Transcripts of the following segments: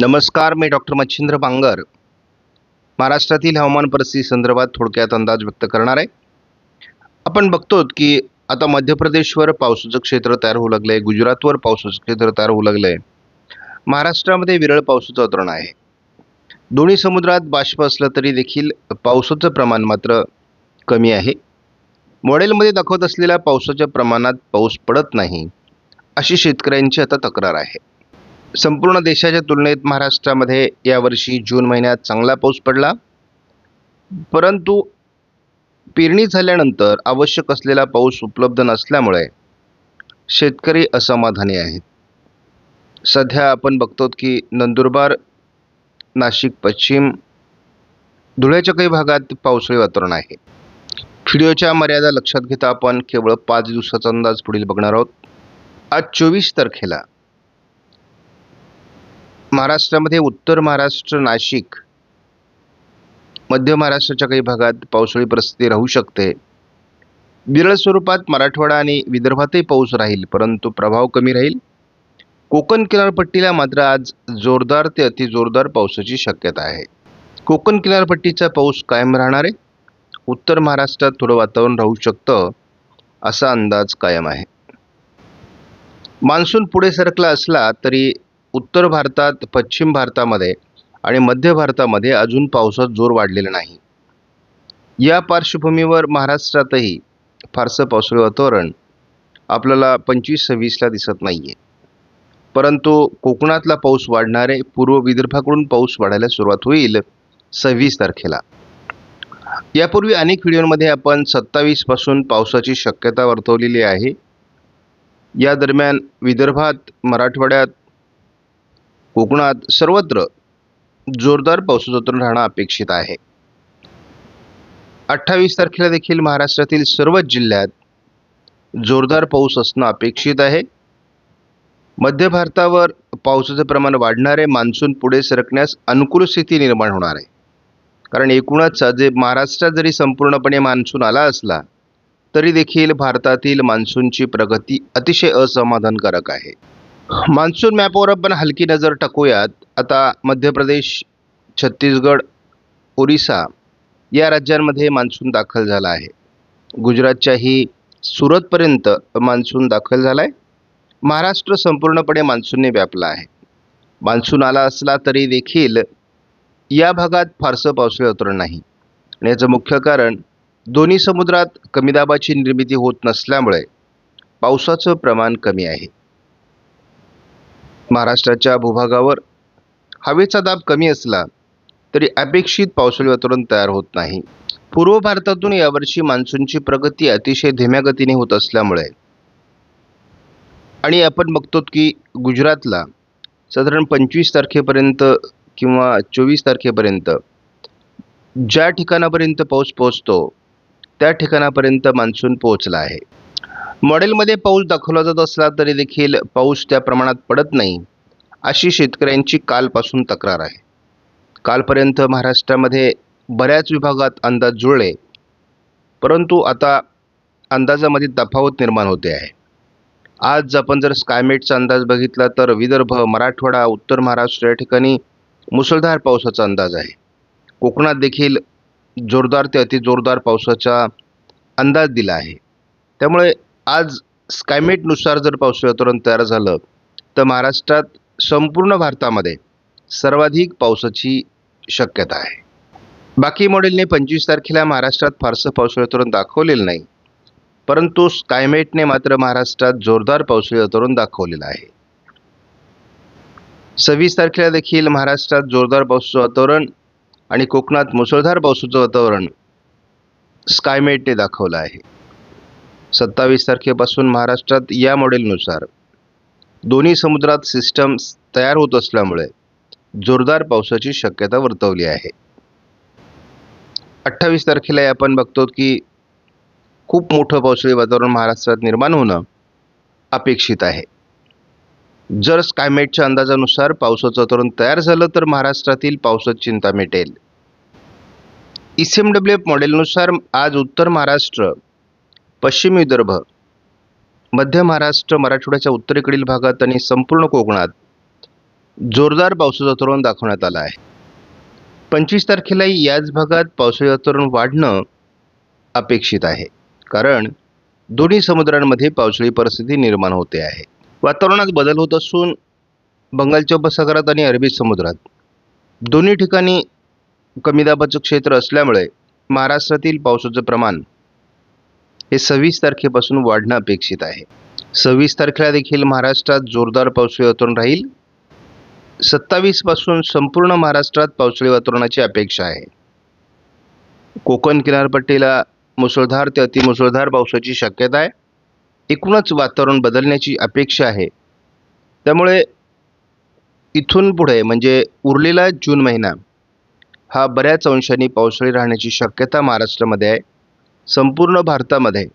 नमस्कार, मी डॉक्टर मच्छिंद्र बांगर महाराष्ट्रातील हवामान परिस्थिती संदर्भात थोडक्यात अंदाज व्यक्त करणार आहे. आपण बघतो की आता मध्य प्रदेशवर पावसाचं क्षेत्र तयार होऊ लागलंय, गुजरातवर पावसाचं क्षेत्र तयार होऊ लागलंय, महाराष्ट्रामध्ये विरळ पावसाचं वातावरण आहे. दोन्ही समुद्रात बाष्प असलं तरी देखील पावसाचं प्रमाण मात्र कमी आहे. मॉडेलमध्ये दाखवत असलेल्या पावसाच्या प्रमाणात पाऊस पडत नाही, अशी शेतकऱ्यांची आता तक्रार आहे. संपूर्ण देशाच्या तुलनेत महाराष्ट्रामध्ये यावर्षी जून महिन्यात चांगला पाऊस पडला, परंतु पेरणी झाल्यानंतर आवश्यक असलेला पाऊस उपलब्ध नसल्यामुळे शेतकरी असमाधानी आहेत. सध्या आपण बघतो की नंदुरबार, नाशिक पश्चिम, धुळ्याच्या काही भागात पावसाळी वातावरण आहे. व्हिडिओच्या मर्यादा लक्षात घेता आपण केवळ 5 दिवसाचा अंदाज पुढील बघणार आहोत. आज 24 तारखेला महाराष्ट्रामध्ये उत्तर महाराष्ट्र, नाशिक, मध्य महाराष्ट्राच्या काही भागात पावसाळी परिस्थिती राहू शकते. विरळ स्वरूपात मराठवाडा आणि विदर्भातही पाऊस राहील, परंतु प्रभाव कमी राहील. कोकण किनारपट्टीला मात्र आज जोरदार ते अतिजोरदार पावसाची शक्यता आहे. कोकण किनारपट्टीचा पाऊस कायम राहणार आहे. उत्तर महाराष्ट्रात थोडं वातावरण राहू शकतं, असा अंदाज कायम आहे. मान्सून पुढे सरकला असला तरी उत्तर भारतात, पश्चिम भारतामध्ये आणि मध्य भारतामध्ये अजून पावसाचा जोर वाढलेला नाही. या पार्श्वभूमीवर महाराष्ट्रातही फारसं पावसाळी वातावरण आपल्याला 25-26ला दिसत नाही आहे. परंतु कोकणातला पाऊस वाढणार आहे. पूर्व विदर्भाकडून पाऊस वाढायला सुरुवात होईल 26 तारखेला. यापूर्वी अनेक व्हिडिओमध्ये आपण 27 पासून पावसाची शक्यता वर्तवलेली आहे. या दरम्यान विदर्भात, मराठवाड्यात, कोकणात सर्वत्र जोरदार पावसाचं वातावरण राहणं अपेक्षित आहे. 28 तारखेला देखील महाराष्ट्रातील सर्वच जिल्ह्यात जोरदार पाऊस असणं अपेक्षित आहे. मध्य भारतावर पावसाचं प्रमाण वाढणार आहे. मान्सून पुढे सरकण्यास अनुकूल स्थिती निर्माण होणार आहे. कारण एकूणच जे महाराष्ट्रात जरी संपूर्णपणे मान्सून आला असला तरी देखील भारतातील मान्सूनची प्रगती अतिशय असमाधानकारक आहे. मान्सून मॅपवर आपण हलकी नजर टाकूयात. आता मध्य प्रदेश, छत्तीसगड, ओरिसा या राज्यांमध्ये मान्सून दाखल झाला आहे. गुजरातच्याही सुरतपर्यंत मान्सून दाखल झाला आहे. महाराष्ट्र संपूर्णपणे मान्सूनने व्यापला आहे. मान्सून आला असला तरी देखील या भागात फारसं पावसाळी वातावरण नाही, आणि याचं मुख्य कारण दोन्ही समुद्रात कमी दाबाची निर्मिती होत नसल्यामुळे पावसाचं प्रमाण कमी आहे. महाराष्ट्राच्या भूभागावर हवेचा दाब कमी असला तरी अपेक्षित पावसाळी वातावरण तयार होत नाही. पूर्व भारतातून यावर्षी मान्सूनची प्रगती अतिशय धीम्या गतीने होत असल्यामुळे, आणि आपण बघतो की गुजरातला साधारण 25 तारखेपर्यंत किंवा 24 तारखेपर्यंत ज्या ठिकाणापर्यंत पाऊस पोहोचतो त्या ठिकाणापर्यंत मान्सून पोहोचला आहे. मॉडेलमध्ये पाऊस दाखवला जात असला तरी देखील पाऊस त्या प्रमाणात पडत नाही, अशी शेतकऱ्यांची कालपासून तक्रार आहे. कालपर्यंत महाराष्ट्रामध्ये बऱ्याच विभागात अंदाज जुळले, परंतु आता अंदाजामध्ये तफावत निर्माण होते आहे. आज आपण जर स्कायमेटचा अंदाज बघितला तर विदर्भ, मराठवाडा, उत्तर महाराष्ट्र या ठिकाणी मुसळधार पावसाचा अंदाज आहे. कोकणात देखील जोरदार ते अतिजोरदार पावसाचा अंदाज दिला आहे. त्यामुळे आज स्कायमेटनुसार जर पावसाळी वातावरण तयार झालं तर महाराष्ट्रात संपूर्ण भारतामध्ये सर्वाधिक पावसाची शक्यता आहे. बाकी मॉडेलने 25 तारखेला महाराष्ट्रात फारसं पावसाळी वातावरण दाखवलेलं नाही, परंतु स्कायमेटने मात्र महाराष्ट्रात जोरदार पावसाळी वातावरण दाखवलेलं आहे. 26 तारखेला देखील महाराष्ट्रात जोरदार पावसाचं वातावरण आणि कोकणात मुसळधार पावसाचं वातावरण स्कायमेटने दाखवलं आहे. 27 तारखेपासून महाराष्ट्रात या मॉडेलनुसार दोन्ही समुद्रात सिस्टम तयार होत असल्यामुळे जोरदार पावसाची शक्यता वर्तवली आहे. 28 तारखेला आपण बघतो की खूप मोठं पावसाळी वातावरण महाराष्ट्रात निर्माण होणं अपेक्षित आहे. जर स्कायमेटच्या अंदाजानुसार पावसाचं वातावरण तयार झालं तर महाराष्ट्रातील पावसाची चिंता मिटेल. ICMWF मॉडेलनुसार आज उत्तर महाराष्ट्र, पश्चिम विदर्भ, मध्य महाराष्ट्र, मराठवाड्याच्या उत्तरेकडील भागात आणि संपूर्ण कोकणात जोरदार पावसाचं वातावरण दाखवण्यात आलं आहे. 25 तारखेलाही याच भागात पावसाचे वातावरण वाढणं अपेक्षित आहे, कारण दोन्ही समुद्रांमध्ये पावसाळी परिस्थिती निर्माण होते आहे. वातावरणात बदल होत असून बंगालच्या उपसागरात आणि अरबी समुद्रात दोन्ही ठिकाणी कमी दाबाचं क्षेत्र असल्यामुळे महाराष्ट्रातील पावसाचं प्रमाण हे 26 तारखेपासून वाढणं अपेक्षित आहे. 26 तारखेला देखील महाराष्ट्रात जोरदार पावसाळी वातावरण राहील. 27 पासून संपूर्ण महाराष्ट्रात पावसाळी वातावरणाची अपेक्षा आहे. कोकण किनारपट्टीला मुसळधार ते अतिमुसळधार पावसाची शक्यता आहे. एकूणच वातावरण बदलण्याची अपेक्षा आहे. त्यामुळे इथून पुढे म्हणजे उरलेला जून महिना हा बऱ्याच अंशांनी पावसाळी राहण्याची शक्यता महाराष्ट्रामध्ये आहे. संपूर्ण भारतामध्ये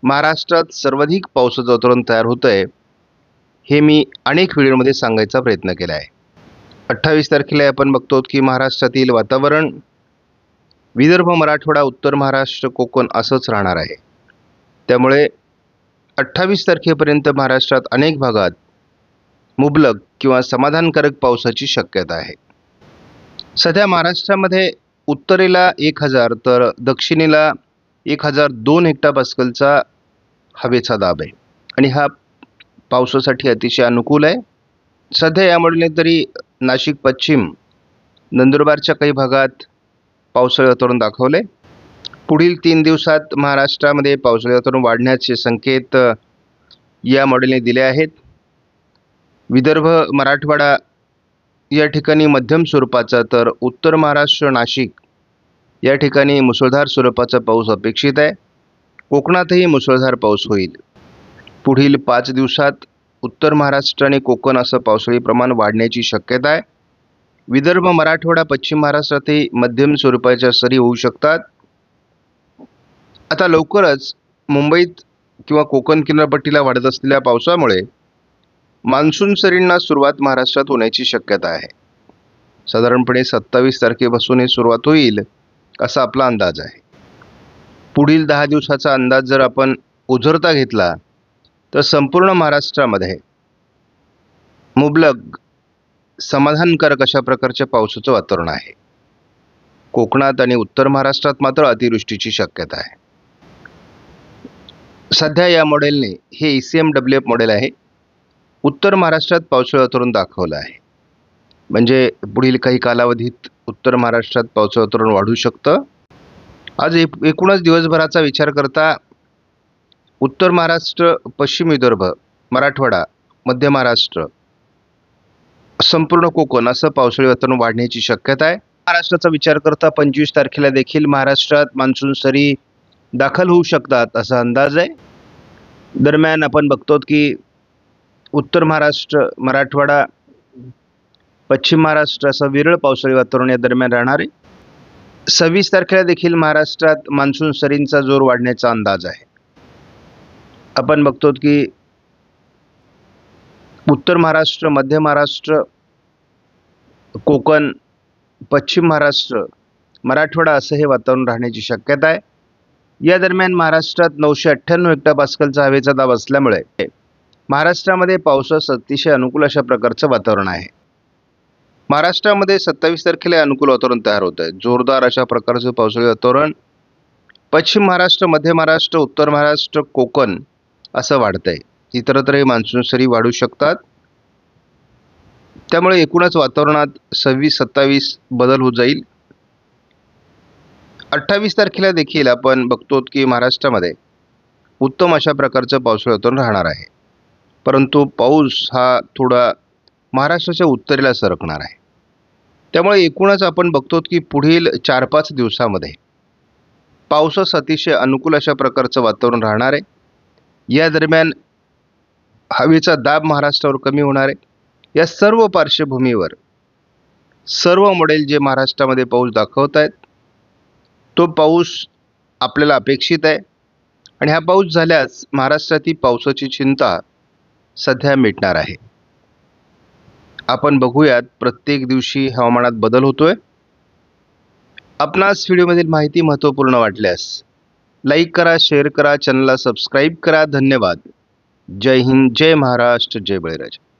महाराष्ट्रात सर्वाधिक पावसाचं वातावरण तयार होतं आहे, हे मी अनेक व्हिडिओमध्ये सांगायचा प्रयत्न केला आहे. 28 तारखेला आपण बघतो की महाराष्ट्रातील वातावरण विदर्भ, मराठवाडा, उत्तर महाराष्ट्र, कोकण असंच राहणार आहे. त्यामुळे 28 तारखेपर्यंत महाराष्ट्रात अनेक भागात मुबलक किंवा समाधानकारक पावसाची शक्यता आहे. सध्या महाराष्ट्रामध्ये उत्तरेला 1000 तर दक्षिणेला 1002 हेक्टोपास्कलचा हवेचा दाब आहे आणि हा पावसासाठी अतिशय अनुकूल आहे. सध्या यामुळे तरी नाशिक पश्चिम, नंदुरबारच्या काही भागात पावसाळी वातावरण दाखवले. पुढील 3 दिवसात महाराष्ट्रामध्ये पावसाळी वातावरण वाढण्याचे संकेत या मॉडेलने दिले आहेत. विदर्भ, मराठवाडा या ठिकाणी मध्यम स्वरूपाचा तर उत्तर महाराष्ट्र, नाशिक या ठिकाणी मुसळधार स्वरूपाचा पाऊस अपेक्षित आहे. कोकणातही मुसळधार पाऊस होईल. पुढील 5 दिवसात उत्तर महाराष्ट्र आणि कोकण असं पावसाळी प्रमाण वाढण्याची शक्यता आहे. विदर्भ, मराठवाडा, पश्चिम महाराष्ट्रातही मध्यम स्वरूपाच्या सरी होऊ शकतात. आता लवकरच मुंबईत किंवा कोकण किनारपट्टीला वाढत असलेल्या पावसामुळे मान्सून सरींना सुरुवात महाराष्ट्रात होण्याची शक्यता आहे. साधारणपणे 27 तारखेपासून हे सुरुवात होईल असा आपला अंदाज आहे. पुढील 10 दिवसाचा अंदाज जर आपण उझरता घेतला तर संपूर्ण महाराष्ट्रामध्ये मुबलक समाधानकारक अशा प्रकारच्या पावसाचं वातावरण आहे. कोकणात आणि उत्तर महाराष्ट्रात मात्र अतिवृष्टीची शक्यता आहे. सध्या या मॉडेलने हे ECMWF मॉडेल आहे. उत्तर महाराष्ट्रात पावसाळी वातावरण दाखवलं आहे. म्हणजे पुढील काही कालावधीत उत्तर महाराष्ट्रात पावसाळी वातावरण वाढू शकतं. आज एकूणच दिवसभराचा विचार करता उत्तर महाराष्ट्र, पश्चिम विदर्भ, मराठवाडा, मध्य महाराष्ट्र, संपूर्ण कोकण असं पावसाळी वातावरण वाढण्याची शक्यता आहे. महाराष्ट्राचा विचार करता 25 तारखेला देखील महाराष्ट्रात मान्सून सरी दाखल होऊ शकतात असा अंदाज आहे. दरम्यान आपण बघतो की उत्तर महाराष्ट्र, मराठवाडा, पश्चिम महाराष्ट्र असं विरळ पावसाळी वातावरण या दरम्यान राहणार आहे. 26 तारखेला देखील महाराष्ट्रात मान्सून सरींचा जोर वाढण्याचा अंदाज आहे. आपण बघतो की उत्तर महाराष्ट्र, मध्य महाराष्ट्र, कोकण, पश्चिम महाराष्ट्र, मराठवाडा असं हे वातावरण राहण्याची शक्यता आहे. या दरम्यान महाराष्ट्रात 998 हेक्टोपास्कलचा हवेचा दाब असल्यामुळे महाराष्ट्रामध्ये पावसास अतिशय अनुकूल अशा प्रकारचं वातावरण आहे. महाराष्ट्रामध्ये 27 तारखेला अनुकूल वातावरण तयार होत आहे. जोरदार अशा प्रकारचं पावसाळी वातावरण पश्चिम महाराष्ट्र, मध्य महाराष्ट्र, उत्तर महाराष्ट्र, कोकण असं वाढतंय. इतरत्रही मान्सून सरी वाढू शकतात. त्यामुळे एकूणच वातावरणात 26-27 बदल होत जाईल. 28 तारखेला देखील आपण बघतो की महाराष्ट्रामध्ये उत्तम अशा प्रकारचं पावसाळी वातावरण राहणार आहे. परंतु पाऊस हा थोडा महाराष्ट्राच्या उत्तरेला सरकणार आहे. त्यामुळे एकूणच आपण बघतो की पुढील 4-5 दिवसामध्ये पावसास अतिशय अनुकूल अशा प्रकारचं वातावरण राहणार आहे. या दरम्यान हवेचा दाब महाराष्ट्रावर कमी होणार आहे. या सर्व पार्श्वभूमीवर सर्व मॉडेल जे महाराष्ट्रामध्ये पाऊस दाखवत आहेत तो पाऊस आपल्याला अपेक्षित आहे आणि हा पाऊस झाल्यास महाराष्ट्रातील पावसाची चिंता सध्या मिटणार आहे. आपण बघूयात प्रत्येक दिवशी हवामानात बदल होतोय. आपणास व्हिडिओमधील माहिती महत्त्वपूर्ण वाटल्यास लाईक करा, शेअर करा, चॅनलला सबस्क्राईब करा. धन्यवाद. जय हिंद, जय महाराष्ट्र, जय बळीराजा.